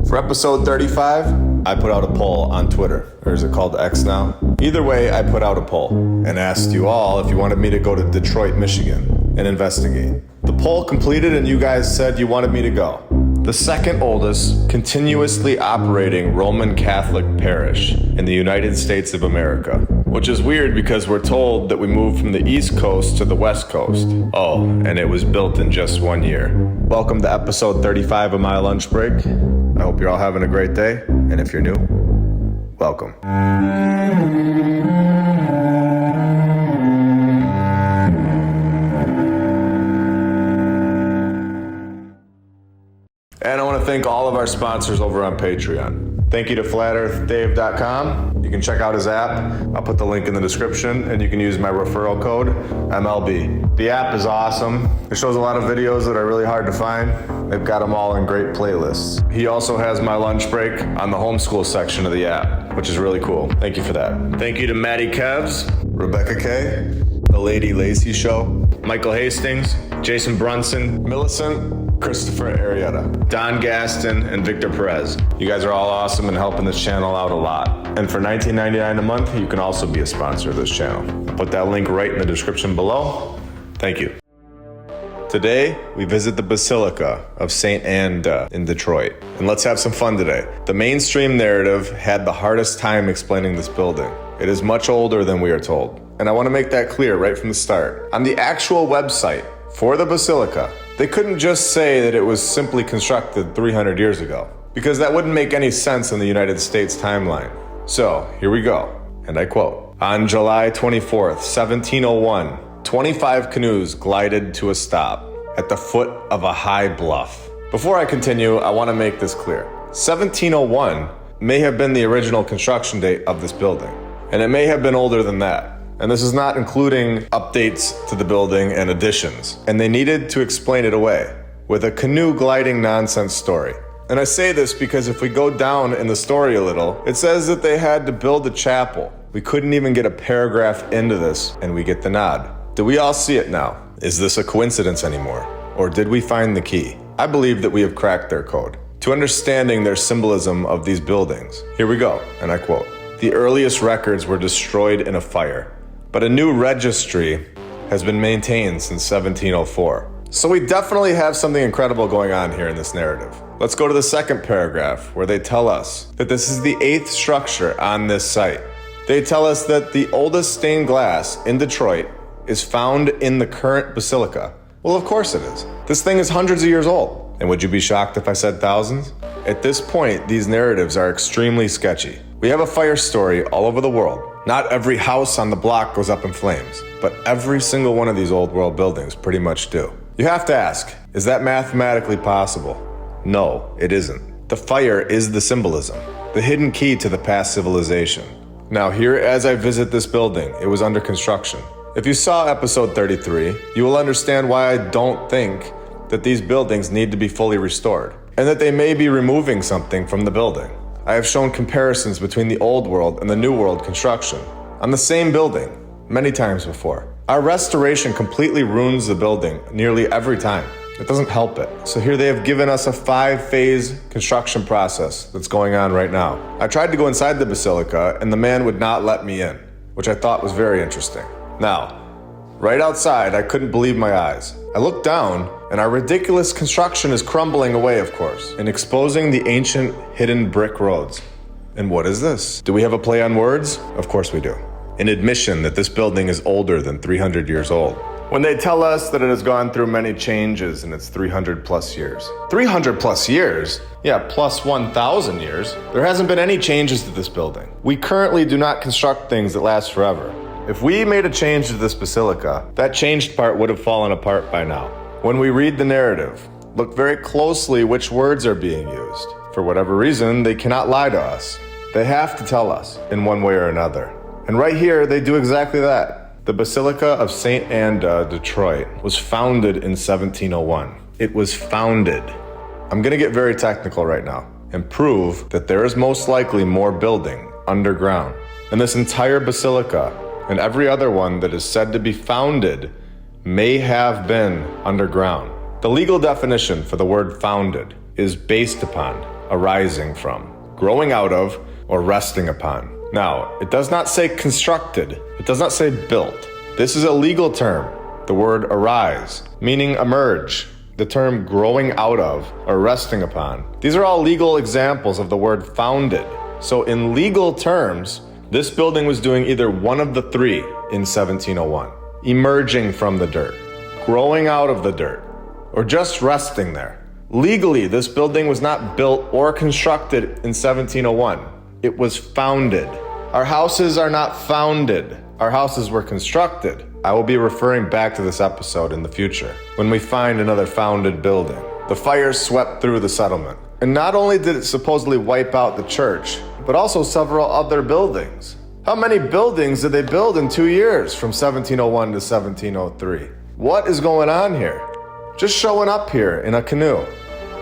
For episode 35, I put out a poll on Twitter, or is it called X now? Either way, I put out a poll and asked you all if you wanted me to go to Detroit, Michigan and investigate. The poll completed and you guys said you wanted me to go. The second oldest continuously operating Roman Catholic parish in the United States of America. Which is weird because we're told that we moved from the East Coast to the West Coast. Oh, and it was built in just 1 year. Welcome to episode 35 of my lunch break. I hope you're all having a great day, and if you're new, welcome. And I want to thank all of our sponsors over on Patreon. Thank you to FlatEarthDave.com. You can check out his app. I'll put the link in the description, and you can use my referral code, MLB. The app is awesome. It shows a lot of videos that are really hard to find. They've got them all in great playlists. He also has my lunch break on the homeschool section of the app, which is really cool. Thank you for that. Thank you to Maddie Kevs, Rebecca K, The Lady Lacey Show, Michael Hastings, Jason Brunson, Millicent, Christopher Arietta, Don Gaston, and Victor Perez. You guys are all awesome and helping this channel out a lot. And for $19.99 a month, you can also be a sponsor of this channel. I'll put that link right in the description below. Thank you. Today, we visit the Basilica of St. Anne in Detroit. And let's have some fun today. The mainstream narrative had the hardest time explaining this building. It is much older than we are told. And I want to make that clear right from the start. On the actual website for the Basilica, they couldn't just say that it was simply constructed 300 years ago, because that wouldn't make any sense in the United States timeline. So, here we go, and I quote, "On July 24th, 1701, 25 canoes glided to a stop at the foot of a high bluff." Before I continue, I want to make this clear. 1701 may have been the original construction date of this building, and it may have been older than that. And this is not including updates to the building and additions. And they needed to explain it away with a canoe gliding nonsense story. And I say this because if we go down in the story a little, it says that they had to build a chapel. We couldn't even get a paragraph into this, and we get the nod. Do we all see it now? Is this a coincidence anymore? Or did we find the key? I believe that we have cracked their code to understanding their symbolism of these buildings. Here we go, and I quote, "The earliest records were destroyed in a fire, but a new registry has been maintained since 1704. So we definitely have something incredible going on here in this narrative. Let's go to the second paragraph where they tell us that this is the 8th structure on this site. They tell us that the oldest stained glass in Detroit is found in the current basilica. Well, of course it is. This thing is hundreds of years old. And would you be shocked if I said thousands? At this point, these narratives are extremely sketchy. We have a fire story all over the world. Not every house on the block goes up in flames, but every single one of these old world buildings pretty much do. You have to ask, is that mathematically possible? No, it isn't. The fire is the symbolism, the hidden key to the past civilization. Now here, as I visit this building, it was under construction. If you saw episode 33, you will understand why I don't think that these buildings need to be fully restored, and that they may be removing something from the building. I have shown comparisons between the old world and the new world construction on the same building many times before. Our restoration completely ruins the building nearly every time. It doesn't help it. So here they have given us a 5-phase construction process that's going on right now. I tried to go inside the basilica and the man would not let me in, which I thought was very interesting. Now, right outside, I couldn't believe my eyes. I looked down, and our ridiculous construction is crumbling away, of course, and exposing the ancient hidden brick roads. And what is this? Do we have a play on words? Of course we do. An admission that this building is older than 300 years old. When they tell us that it has gone through many changes in its 300 plus years. 300 plus years? Yeah, plus 1,000 years. There hasn't been any changes to this building. We currently do not construct things that last forever. If we made a change to this basilica, that changed part would have fallen apart by now. When we read the narrative, look very closely which words are being used. For whatever reason, they cannot lie to us. They have to tell us in one way or another. And right here, they do exactly that. The Basilica of St. Anne, Detroit, was founded in 1701. It was founded. I'm gonna get very technical right now and prove that there is most likely more building underground. And this entire basilica and every other one that is said to be founded may have been underground. The legal definition for the word founded is based upon arising from, growing out of, or resting upon. Now, it does not say constructed. It does not say built. This is a legal term. The word arise, meaning emerge. The term growing out of or resting upon. These are all legal examples of the word founded. So in legal terms, this building was doing either one of the three in 1701. Emerging from the dirt, growing out of the dirt, or just resting there. Legally, this building was not built or constructed in 1701. It was founded. Our houses are not founded. Our houses were constructed. I will be referring back to this episode in the future when we find another founded building. The fire swept through the settlement. And not only did it supposedly wipe out the church, but also several other buildings. How many buildings did they build in 2 years from 1701 to 1703? What is going on here? Just showing up here in a canoe.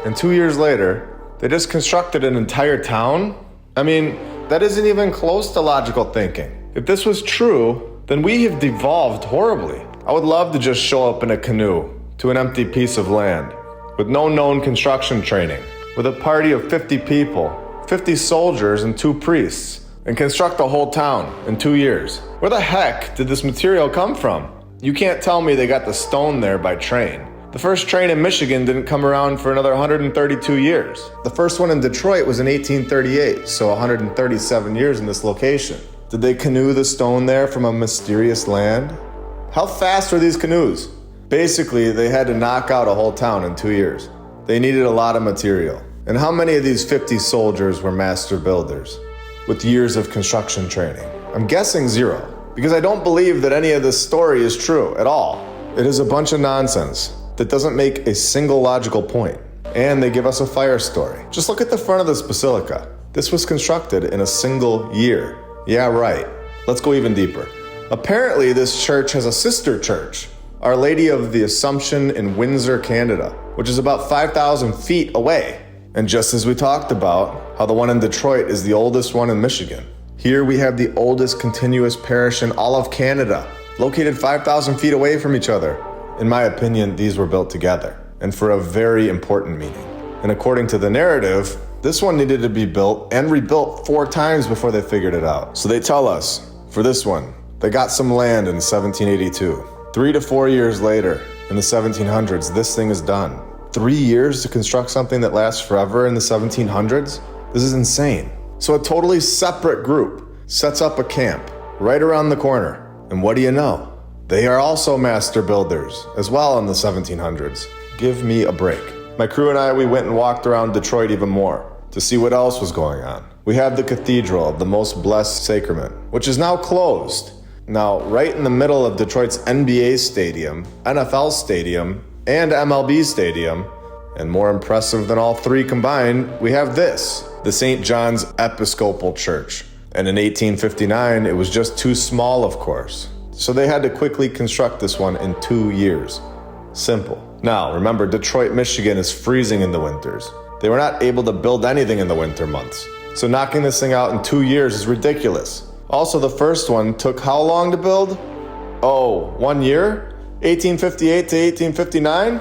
And 2 years later, they just constructed an entire town? I mean, that isn't even close to logical thinking. If this was true, then we have devolved horribly. I would love to just show up in a canoe to an empty piece of land with no known construction training, with a party of 50 people, 50 soldiers and 2 priests, and construct a whole town in 2 years. Where the heck did this material come from? You can't tell me they got the stone there by train. The first train in Michigan didn't come around for another 132 years. The first one in Detroit was in 1838, so 137 years in this location. Did they canoe the stone there from a mysterious land? How fast were these canoes? Basically, they had to knock out a whole town in 2 years. They needed a lot of material. And how many of these 50 soldiers were master builders with years of construction training? I'm guessing 0, because I don't believe that any of this story is true at all. It is a bunch of nonsense that doesn't make a single logical point. And they give us a fire story. Just look at the front of this basilica. This was constructed in a single year. Yeah, right. Let's go even deeper. Apparently, this church has a sister church, Our Lady of the Assumption in Windsor, Canada, which is about 5,000 feet away. And just as we talked about, how the one in Detroit is the oldest one in Michigan. Here we have the oldest continuous parish in all of Canada, located 5,000 feet away from each other. In my opinion, these were built together, and for a very important meaning. And according to the narrative, this one needed to be built and rebuilt 4 times before they figured it out. So they tell us, for this one, they got some land in 1782. 3 to 4 years later, in the 1700s, this thing is done. 3 years to construct something that lasts forever in the 1700s? This is insane. So a totally separate group sets up a camp right around the corner. And what do you know? They are also master builders as well in the 1700s. Give me a break. My crew and I, we went and walked around Detroit even more to see what else was going on. We have the Cathedral of the Most Blessed Sacrament, which is now closed. Now, right in the middle of Detroit's NBA stadium, NFL stadium, and MLB stadium, and more impressive than all 3 combined, we have this, the St. John's Episcopal Church. And in 1859, it was just too small, of course. So they had to quickly construct this one in 2 years. Simple. Now, remember, Detroit, Michigan is freezing in the winters. They were not able to build anything in the winter months. So knocking this thing out in 2 years is ridiculous. Also, the first one took how long to build? Oh, 1 year? 1858 to 1859?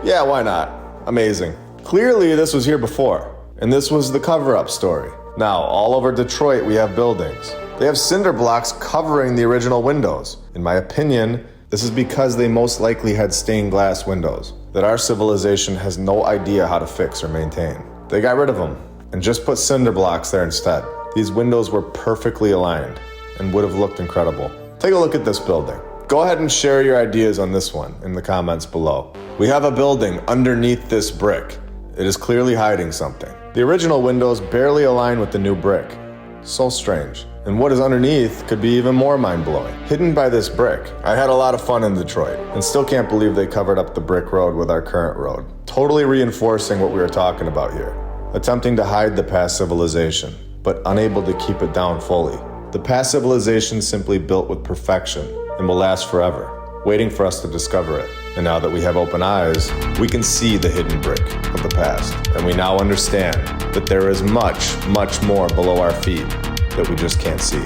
Yeah, why not? Amazing. Clearly, this was here before, and this was the cover-up story. Now, all over Detroit, we have buildings. They have cinder blocks covering the original windows. In my opinion, this is because they most likely had stained glass windows that our civilization has no idea how to fix or maintain. They got rid of them and just put cinder blocks there instead. These windows were perfectly aligned and would have looked incredible. Take a look at this building. Go ahead and share your ideas on this one in the comments below. We have a building underneath this brick. It is clearly hiding something. The original windows barely align with the new brick. So strange. And what is underneath could be even more mind-blowing. Hidden by this brick. I had a lot of fun in Detroit and still can't believe they covered up the brick road with our current road. Totally reinforcing what we were talking about here. Attempting to hide the past civilization, but unable to keep it down fully. The past civilization simply built with perfection and will last forever, waiting for us to discover it. And now that we have open eyes, we can see the hidden brick of the past. And we now understand that there is much, much more below our feet that we just can't see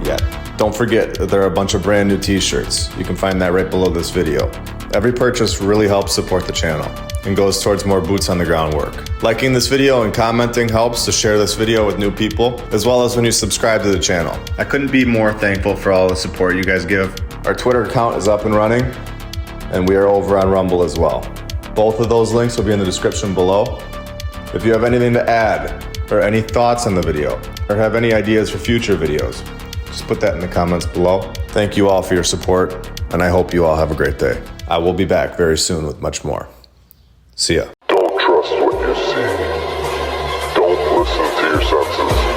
yet. Don't forget that there are a bunch of brand new t-shirts. You can find that right below this video. Every purchase really helps support the channel. and goes towards more boots on the ground work. Liking this video and commenting helps to share this video with new people, as well as when you subscribe to the channel. I couldn't be more thankful for all the support you guys give. Our Twitter account is up and running, and we are over on Rumble as well. Both of those links will be in the description below. If you have anything to add, or any thoughts on the video, or have any ideas for future videos, just put that in the comments below. Thank you all for your support, and I hope you all have a great day. I will be back very soon with much more. See ya. Don't trust what you see. Don't listen to your senses.